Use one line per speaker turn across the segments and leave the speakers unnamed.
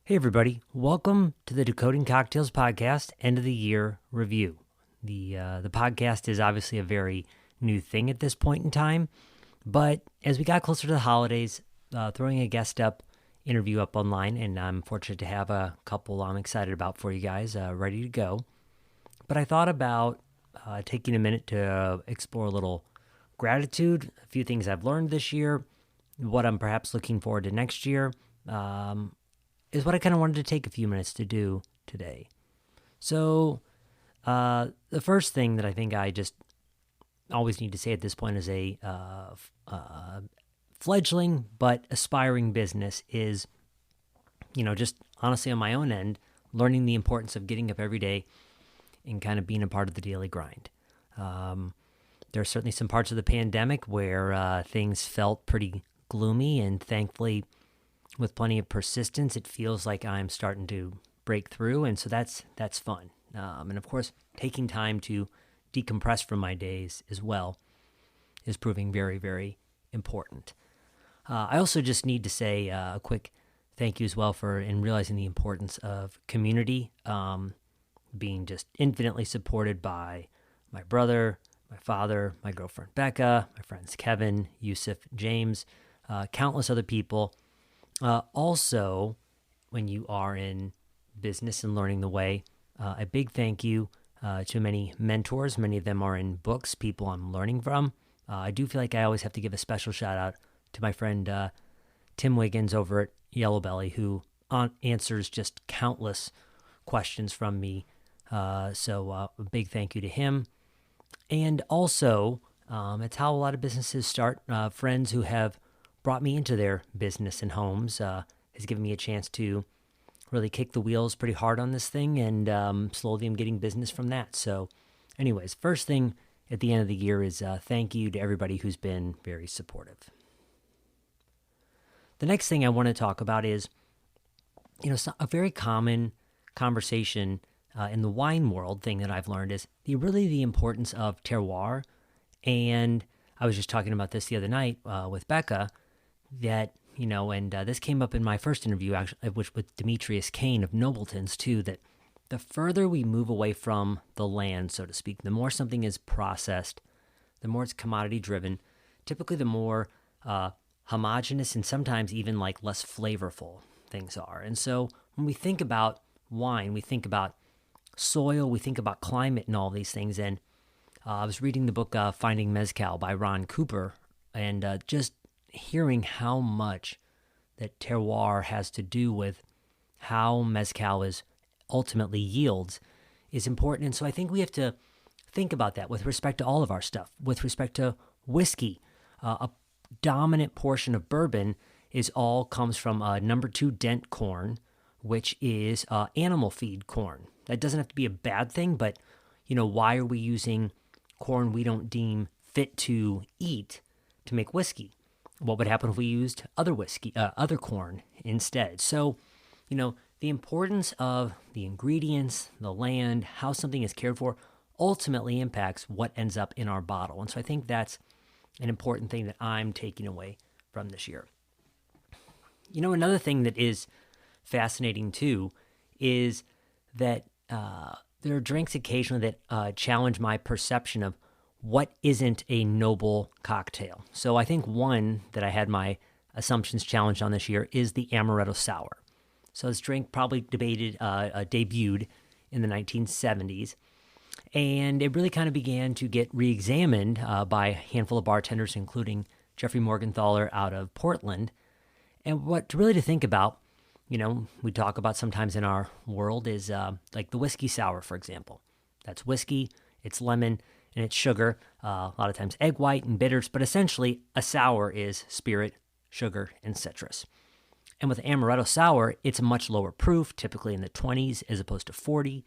Hey everybody, welcome to the Decoding Cocktails Podcast End of the Year Review. The podcast is obviously a very new thing at this point in time, but as we got closer to the holidays, throwing a guest interview up online, and I'm fortunate to have a couple I'm excited about for you guys, ready to go. But I thought about taking a minute to explore a little gratitude, a few things I've learned this year, what I'm perhaps looking forward to next year, is what I kind of wanted to take a few minutes to do today. So the first thing that I think I just always need to say at this point as a fledgling but aspiring business is, just honestly on my own end, learning the importance of getting up every day and kind of being a part of the daily grind. There are certainly some parts of the pandemic where things felt pretty gloomy, and thankfully, with plenty of persistence, it feels like I'm starting to break through, and so that's fun. And of course, taking time to decompress from my days as well is proving very, very important. I also just need to say a quick thank you as well in realizing the importance of community, being just infinitely supported by my brother, my father, my girlfriend Becca, my friends Kevin, Yusuf, James, countless other people. Also, when you are in business and learning the way, a big thank you to many mentors. Many of them are in books, people I'm learning from. I do feel like I always have to give a special shout out to my friend Tim Wiggins over at Yellow Belly, who answers just countless questions from me. So a big thank you to him. And also, it's how a lot of businesses start. Friends who have brought me into their business and homes has given me a chance to really kick the wheels pretty hard on this thing, and slowly I'm getting business from that. So anyways, first thing at the end of the year is thank you to everybody who's been very supportive. The next thing I want to talk about is, a very common conversation in the wine world thing that I've learned is the importance of terroir. And I was just talking about this the other night with Becca, that, and this came up in my first interview, actually, which with Demetrius Kane of Nobleton's too, that the further we move away from the land, so to speak, the more something is processed, the more it's commodity driven, typically the more homogenous and sometimes even like less flavorful things are. And so when we think about wine, we think about soil, we think about climate and all these things. And I was reading the book Finding Mezcal by Ron Cooper, and just hearing how much that terroir has to do with how mezcal is ultimately yields is important. And so I think we have to think about that with respect to all of our stuff. With respect to whiskey, a dominant portion of bourbon comes from number 2 dent corn, which is animal feed corn. That doesn't have to be a bad thing, but why are we using corn we don't deem fit to eat to make whiskey? What would happen if we used other corn instead? So, the importance of the ingredients, the land, how something is cared for, ultimately impacts what ends up in our bottle. And so I think that's an important thing that I'm taking away from this year. Another thing that is fascinating too is that there are drinks occasionally that challenge my perception of what isn't a noble cocktail. So I think one that I had my assumptions challenged on this year is the Amaretto Sour. So this drink probably debuted in the 1970s, and it really kind of began to get re-examined by a handful of bartenders, including Jeffrey Morgenthaler out of Portland. And what really to think about, we talk about sometimes in our world is like the whiskey sour, for example. That's whiskey, it's lemon, and it's sugar, a lot of times egg white and bitters, but essentially a sour is spirit, sugar, and citrus. And with Amaretto Sour, it's a much lower proof, typically in the 20s as opposed to 40.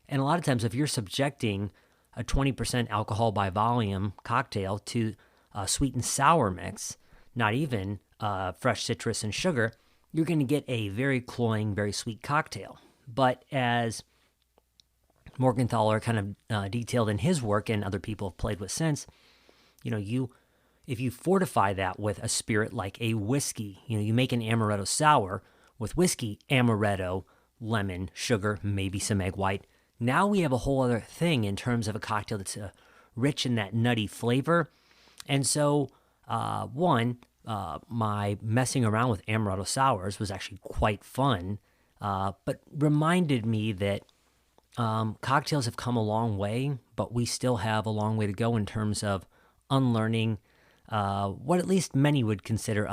And a lot of times if you're subjecting a 20% alcohol by volume cocktail to a sweet and sour mix, not even fresh citrus and sugar, you're going to get a very cloying, very sweet cocktail. But as Morgenthaler kind of detailed in his work, and other people have played with since, if you fortify that with a spirit like a whiskey, you make an Amaretto Sour, with whiskey, amaretto, lemon, sugar, maybe some egg white. Now we have a whole other thing in terms of a cocktail that's rich in that nutty flavor. And so, my messing around with amaretto sours was actually quite fun, but reminded me that cocktails have come a long way, but we still have a long way to go in terms of unlearning what at least many would consider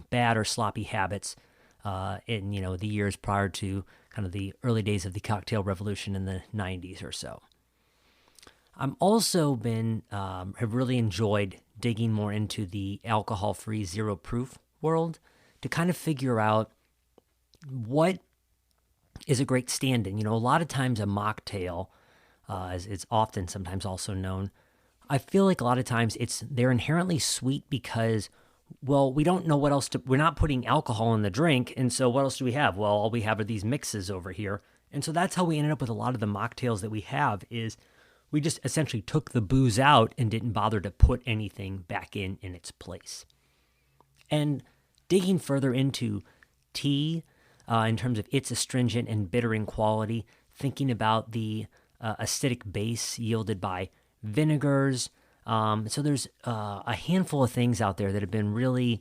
bad or sloppy habits in the years prior to kind of the early days of the cocktail revolution in the 90s or so. I'm also have really enjoyed digging more into the alcohol-free zero proof world to kind of figure out what is a great stand-in. A lot of times a mocktail, as it's often sometimes also known, I feel like a lot of times they're inherently sweet because, well, we don't know what else we're not putting alcohol in the drink, and so what else do we have? Well, all we have are these mixes over here. And so that's how we ended up with a lot of the mocktails that we have is we just essentially took the booze out and didn't bother to put anything back in its place. And digging further into tea, in terms of its astringent and bittering quality, thinking about the acidic base yielded by vinegars. So there's a handful of things out there that have been really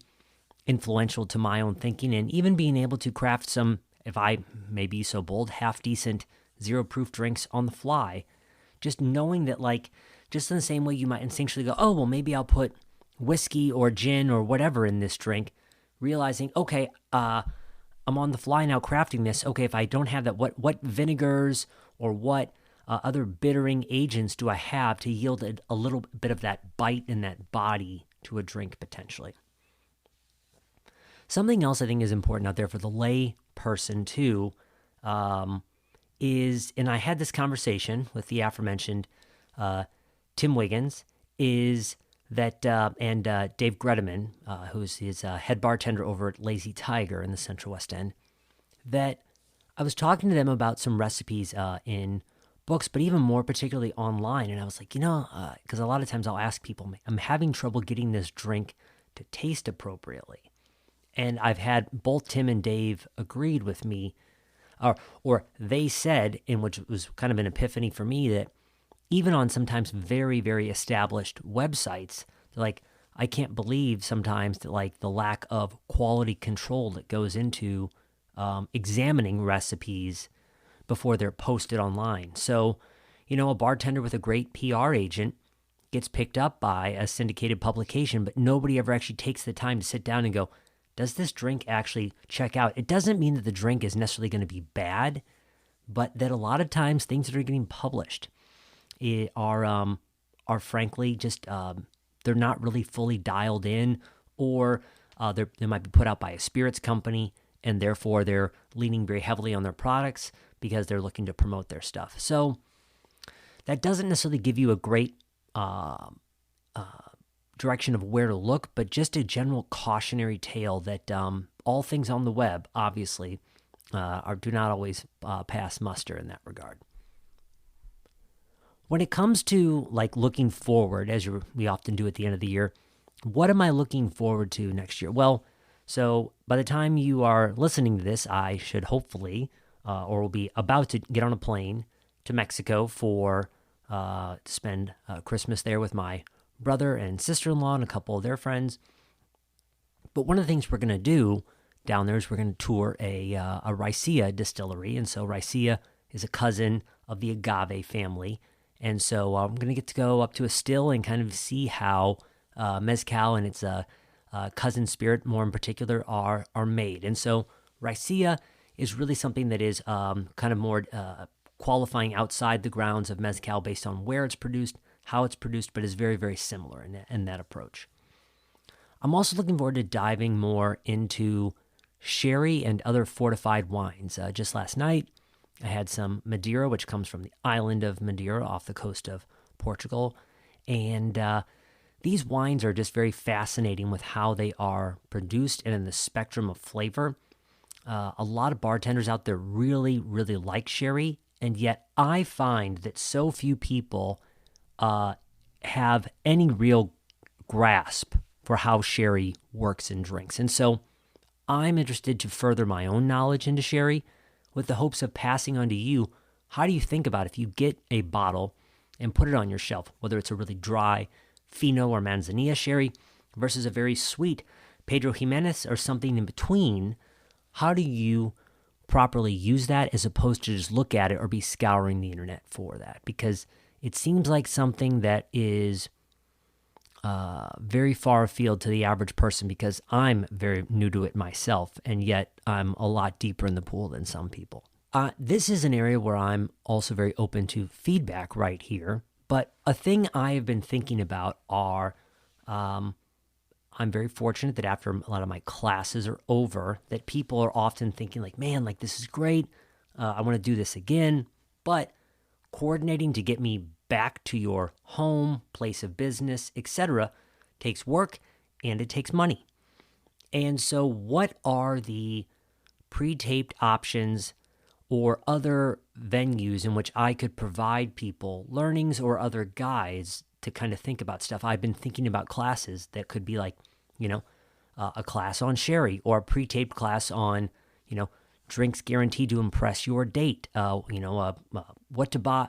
influential to my own thinking, and even being able to craft some, if I may be so bold, half-decent zero-proof drinks on the fly. Just knowing that, just in the same way you might instinctually go, oh, well, maybe I'll put whiskey or gin or whatever in this drink, realizing, okay, I'm on the fly now crafting this. Okay, if I don't have that, what vinegars or what other bittering agents do I have to yield a little bit of that bite and that body to a drink potentially? Something else I think is important out there for the lay person too is, and I had this conversation with the aforementioned Tim Wiggins, is that, and Dave Gredeman, who's his head bartender over at Lazy Tiger in the Central West End, that I was talking to them about some recipes in books, but even more particularly online. And I was like, because a lot of times I'll ask people, I'm having trouble getting this drink to taste appropriately. And I've had both Tim and Dave agreed with me, or they said, in which was kind of an epiphany for me, that even on sometimes very, very established websites, I can't believe sometimes that the lack of quality control that goes into examining recipes before they're posted online. So, a bartender with a great PR agent gets picked up by a syndicated publication, but nobody ever actually takes the time to sit down and go, does this drink actually check out? It doesn't mean that the drink is necessarily going to be bad, but that a lot of times things that are getting published are frankly just they're not really fully dialed in, or they might be put out by a spirits company, and therefore they're leaning very heavily on their products because they're looking to promote their stuff. So that doesn't necessarily give you a great direction of where to look, but just a general cautionary tale that all things on the web, obviously, do not always pass muster in that regard. When it comes to looking forward, as we often do at the end of the year, what am I looking forward to next year? Well, so by the time you are listening to this, I should hopefully, or will be about to get on a plane to Mexico to spend Christmas there with my brother and sister-in-law and a couple of their friends. But one of the things we're going to do down there is we're going to tour a Raicilla distillery. And so Raicilla is a cousin of the agave family. And so I'm going to get to go up to a still and kind of see how mezcal and its cousin spirit, more in particular, are made. And so Raicilla is really something that is kind of more qualifying outside the grounds of mezcal based on where it's produced, how it's produced, but is very, very similar in that approach. I'm also looking forward to diving more into sherry and other fortified wines. Just last night, I had some Madeira, which comes from the island of Madeira off the coast of Portugal. And these wines are just very fascinating with how they are produced and in the spectrum of flavor. A lot of bartenders out there really, really like sherry, and yet I find that so few people have any real grasp for how sherry works in drinks. And so I'm interested to further my own knowledge into sherry with the hopes of passing on to you. How do you think about if you get a bottle and put it on your shelf, whether it's a really dry Fino or Manzanilla sherry versus a very sweet Pedro Jimenez or something in between? How do you properly use that as opposed to just look at it or be scouring the internet for that? Because it seems like something that is very far afield to the average person, because I'm very new to it myself, and yet I'm a lot deeper in the pool than some people. This is an area where I'm also very open to feedback right here, but a thing I have been thinking about are, I'm very fortunate that after a lot of my classes are over, that people are often thinking like, man, like this is great, I want to do this again, but coordinating to get me back to your home, place of business, etc. takes work and it takes money. And so what are the pre-taped options or other venues in which I could provide people learnings or other guides to kind of think about stuff? I've been thinking about classes that could be like, a class on sherry or a pre-taped class on, drinks guaranteed to impress your date, what to buy,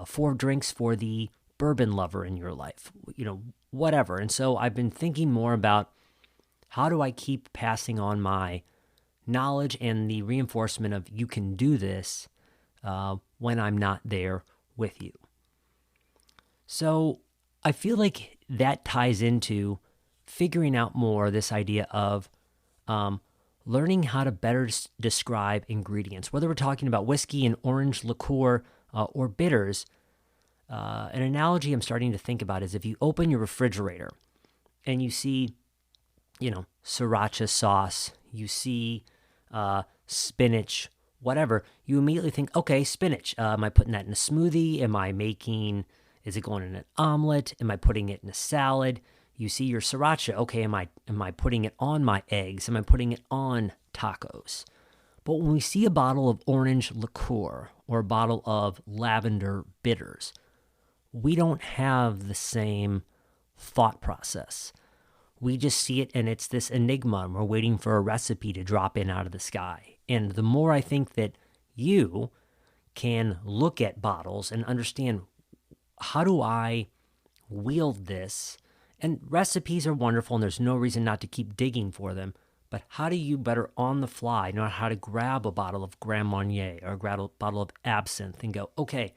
4 drinks for the bourbon lover in your life, whatever. And so I've been thinking more about how do I keep passing on my knowledge and the reinforcement of you can do this when I'm not there with you. So I feel like that ties into figuring out more this idea of learning how to better describe ingredients, whether we're talking about whiskey and orange liqueur or bitters. An analogy I'm starting to think about is if you open your refrigerator and you see, sriracha sauce, you see spinach, whatever, you immediately think, okay, spinach. Am I putting that in a smoothie? Is it going in an omelet? Am I putting it in a salad? You see your sriracha. Okay, am I putting it on my eggs? Am I putting it on tacos? But when we see a bottle of orange liqueur or a bottle of lavender bitters, we don't have the same thought process. We just see it and it's this enigma and we're waiting for a recipe to drop in out of the sky. And the more I think that you can look at bottles and understand, how do I wield this? And recipes are wonderful and there's no reason not to keep digging for them. But how do you better on the fly know how to grab a bottle of Grand Marnier or grab a bottle of absinthe and go, okay,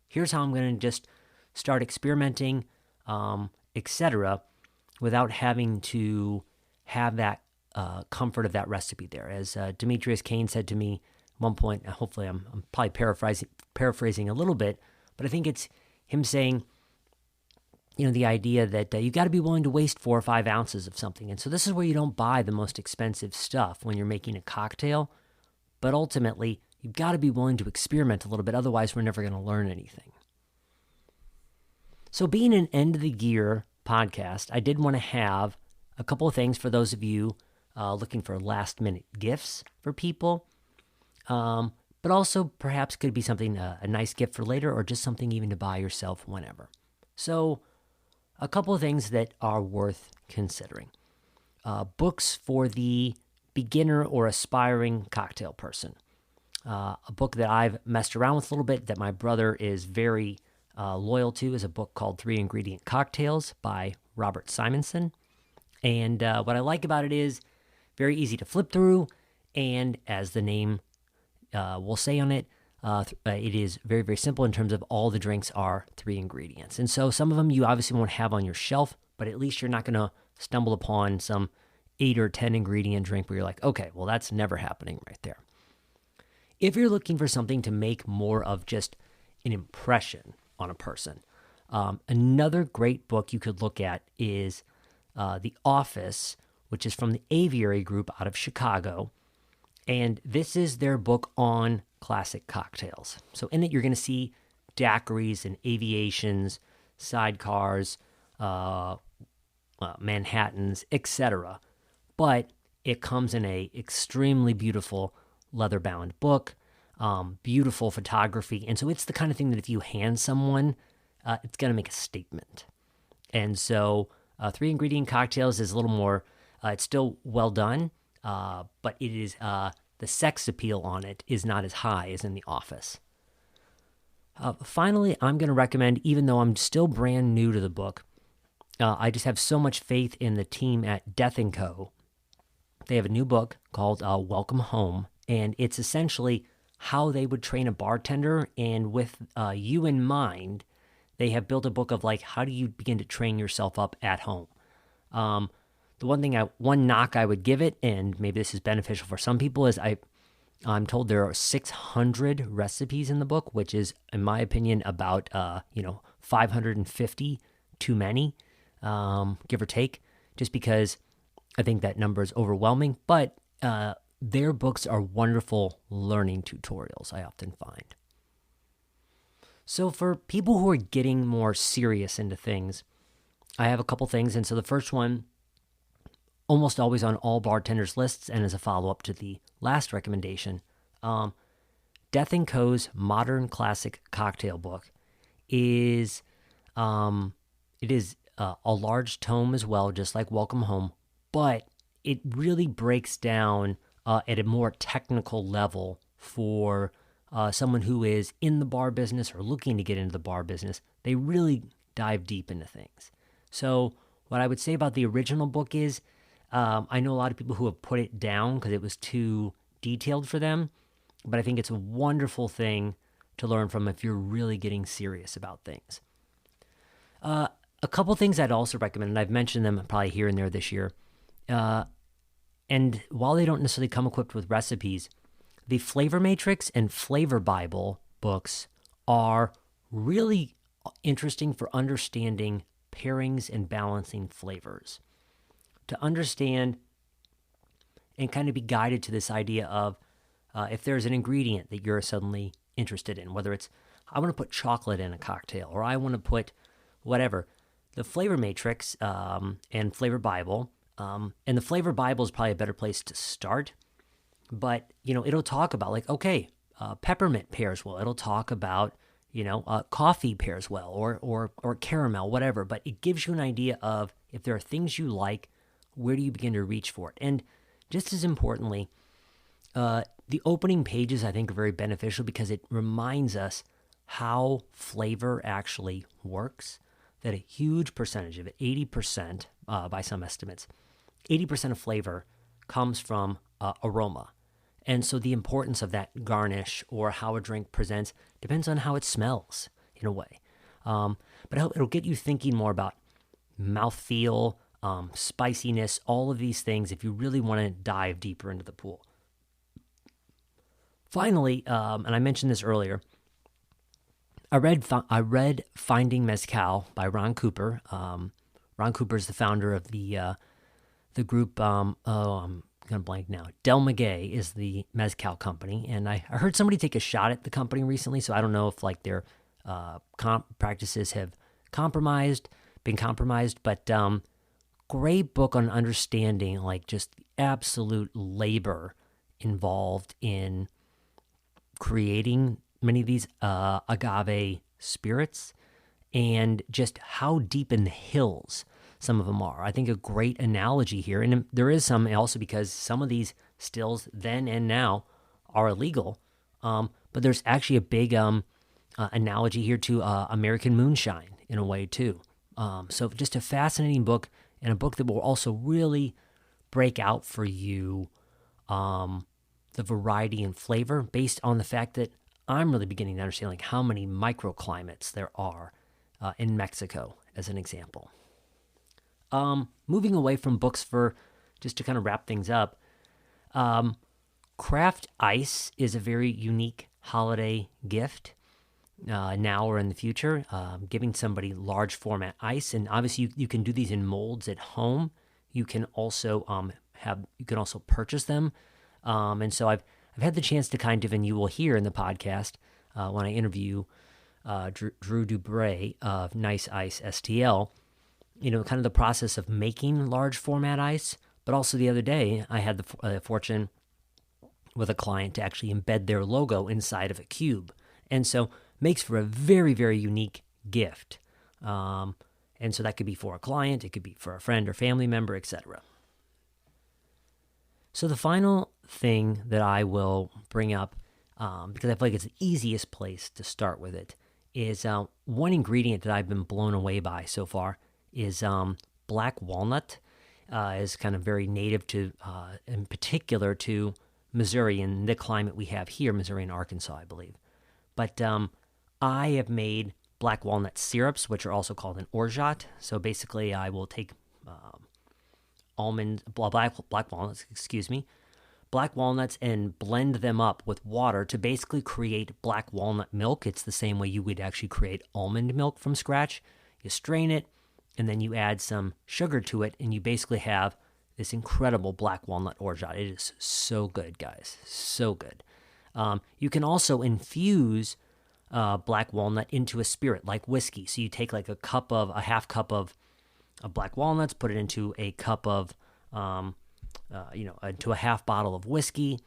here's how I'm going to just start experimenting, etc., without having to have that comfort of that recipe there. As Demetrius Kane said to me at one point, hopefully I'm probably paraphrasing a little bit, but I think it's him saying, the idea that you've got to be willing to waste 4 or 5 ounces of something. And so this is where you don't buy the most expensive stuff when you're making a cocktail, but ultimately you've got to be willing to experiment a little bit. Otherwise, we're never going to learn anything. So being an end of the year podcast, I did want to have a couple of things for those of you looking for last minute gifts for people, but also perhaps could be something, a nice gift for later, or just something even to buy yourself whenever. So a couple of things that are worth considering. Books for the beginner or aspiring cocktail person. A book that I've messed around with a little bit that my brother is very loyal to is a book called 3 Ingredient Cocktails by Robert Simonson. And what I like about it is very easy to flip through, and as the name will say on it, it is very, very simple in terms of all the drinks are 3 ingredients. And so some of them you obviously won't have on your shelf, but at least you're not going to stumble upon some 8 or 10 ingredient drink where you're like, okay, well, that's never happening right there. If you're looking for something to make more of just an impression on a person, another great book you could look at is The Office, which is from the Aviary Group out of Chicago. And this is their book on classic cocktails. So in it, you're going to see daiquiris and aviations, sidecars, Manhattans, etc. But it comes in a extremely beautiful leather-bound book, beautiful photography. And so it's the kind of thing that if you hand someone, it's going to make a statement. And so 3 Ingredient Cocktails is a little more, it's still well done. but it is the sex appeal on it is not as high as in The Office. Finally, I'm going to recommend, even though I'm still brand new to the book, I just have so much faith in the team at Death & Co. They have a new book called Welcome Home, and it's essentially how they would train a bartender, and with you in mind, they have built a book of like, how do you begin to train yourself up at home? The one knock I would give it, and maybe this is beneficial for some people, is I'm told there are 600 recipes in the book, which is, in my opinion, about 550 too many, give or take, just because I think that number is overwhelming. But their books are wonderful learning tutorials, I often find. So for people who are getting more serious into things, I have a couple things. And so the first one, almost always on all bartenders' lists, and as a follow-up to the last recommendation, Death & Co.'s Modern Classic Cocktail Book is a large tome as well, just like Welcome Home, but it really breaks down at a more technical level for someone who is in the bar business or looking to get into the bar business. They really dive deep into things. So what I would say about the original book is, I know a lot of people who have put it down because it was too detailed for them, but I think it's a wonderful thing to learn from if you're really getting serious about things. A couple things I'd also recommend, and I've mentioned them probably here and there this year, and while they don't necessarily come equipped with recipes, the Flavor Matrix and Flavor Bible books are really interesting for understanding pairings and balancing flavors. To understand and kind of be guided to this idea of if there's an ingredient that you're suddenly interested in, whether it's, I want to put chocolate in a cocktail, or I want to put whatever. The Flavor Matrix and Flavor Bible, and the Flavor Bible is probably a better place to start, but, it'll talk about like, okay, peppermint pairs well. It'll talk about, coffee pairs well, or caramel, whatever, but it gives you an idea of if there are things you like, where do you begin to reach for it? And just as importantly, the opening pages, I think, are very beneficial because it reminds us how flavor actually works, that a huge percentage of it, 80% by some estimates, 80% of flavor comes from aroma. And so the importance of that garnish or how a drink presents depends on how it smells in a way. But it'll get you thinking more about mouthfeel, spiciness, all of these things if you really want to dive deeper into the pool. Finally, and I mentioned this earlier, I read Finding Mezcal by Ron Cooper. Ron Cooper is the founder of the group, I'm going to blank now. Del Maguey is the mezcal company, and I heard somebody take a shot at the company recently, so I don't know if like their practices have been compromised, but great book on understanding like just the absolute labor involved in creating many of these agave spirits and just how deep in the hills some of them are. I think a great analogy here, and there is some also because some of these stills then and now are illegal, but there's actually a big analogy here to American moonshine in a way too. So just a fascinating book, and a book that will also really break out for you the variety and flavor based on the fact that I'm really beginning to understand like how many microclimates there are in Mexico, as an example. Moving away from books just to kind of wrap things up, craft ice is a very unique holiday gift now or in the future, giving somebody large format ice. And obviously you can do these in molds at home. You can also purchase them. And so I've had the chance to kind of, and you will hear in the podcast when I interview Drew Dubray of Nice Ice STL, kind of the process of making large format ice. But also the other day, I had the fortune with a client to actually embed their logo inside of a cube. And so makes for a very, very unique gift. And so that could be for a client, it could be for a friend or family member, etc. So the final thing that I will bring up, because I feel like it's the easiest place to start with it, is one ingredient that I've been blown away by so far is black walnut. Is kind of very native to, in particular, to Missouri and the climate we have here, Missouri and Arkansas, I believe. But I have made black walnut syrups, which are also called an orgeat. So basically, I will take black walnuts, and blend them up with water to basically create black walnut milk. It's the same way you would actually create almond milk from scratch. You strain it, and then you add some sugar to it, and you basically have this incredible black walnut orgeat. It is so good, guys. So good. You can also infuse black walnut into a spirit like whiskey. So you take like a half cup of black walnuts, put it into a cup of, into a half bottle of whiskey.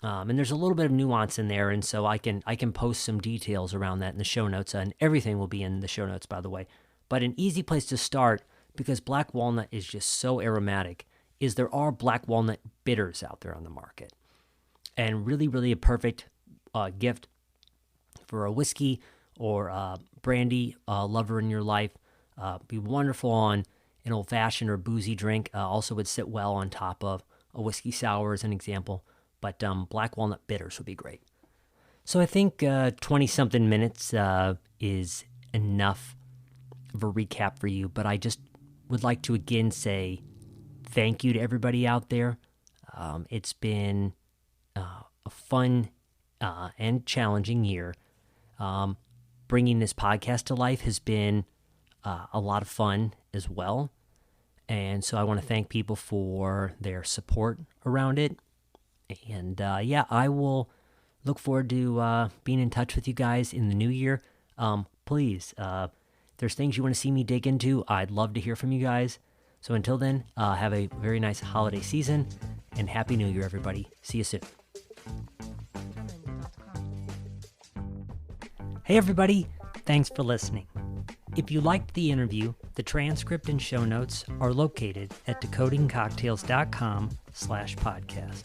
And there's a little bit of nuance in there, and so I can post some details around that in the show notes, and everything will be in the show notes, by the way. But an easy place to start, because black walnut is just so aromatic, is there are black walnut bitters out there on the market. And really, really a perfect gift for a whiskey or a brandy lover in your life. Be wonderful on an old-fashioned or boozy drink. Also would sit well on top of a whiskey sour as an example. But black walnut bitters would be great. So I think 20-something minutes is enough of a recap for you. But I just would like to again say thank you to everybody out there. It's been a fun and challenging year. Bringing this podcast to life has been a lot of fun as well. And so I want to thank people for their support around it. And I will look forward to being in touch with you guys in the new year. Please, if there's things you want to see me dig into, I'd love to hear from you guys. So until then, have a very nice holiday season, and Happy New Year, everybody. See you soon. Hey, everybody. Thanks for listening. If you liked the interview, the transcript and show notes are located at decodingcocktails.com/podcast.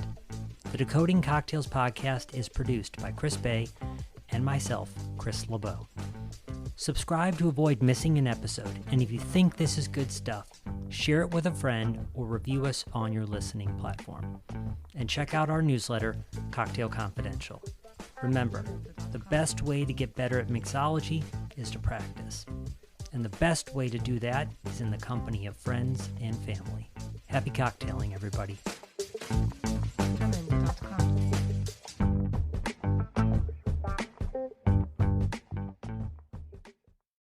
The Decoding Cocktails Podcast is produced by Chris Bay and myself, Chris LeBeau. Subscribe to avoid missing an episode, and if you think this is good stuff, share it with a friend or review us on your listening platform. And check out our newsletter, Cocktail Confidential. Remember, the best way to get better at mixology is to practice. And the best way to do that is in the company of friends and family. Happy cocktailing, everybody.